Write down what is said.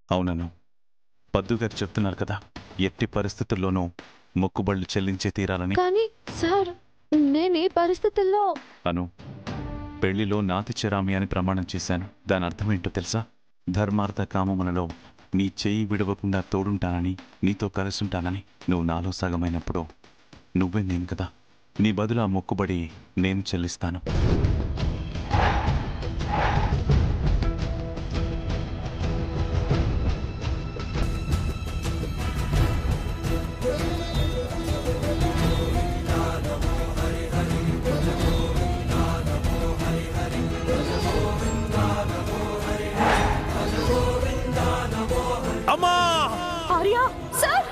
అవునను. పద్దుగారు చెప్తున్నారు కదా, ఎట్టి పరిస్థితుల్లోనూ మొక్కుబళ్ళు చెల్లించే తీరాలని. కానీ సార్, నేను ఈ పరిస్థితుల్లో అను, పెళ్లిలో నాతి చెరామి అని ప్రమాణం చేశాను. దాని అర్థమేంటో తెలుసా? ధర్మార్థ కామములలో నీ చెయ్యి విడవకుండా తోడుంటానని, నీతో కలిసుంటానని. నువ్వు నాలో సగమైనప్పుడు నువ్వే నేను కదా. నీ బదులు ఆ మొక్కుబడి నేను చెల్లిస్తాను. అమ్మా! ఆర్య సార్,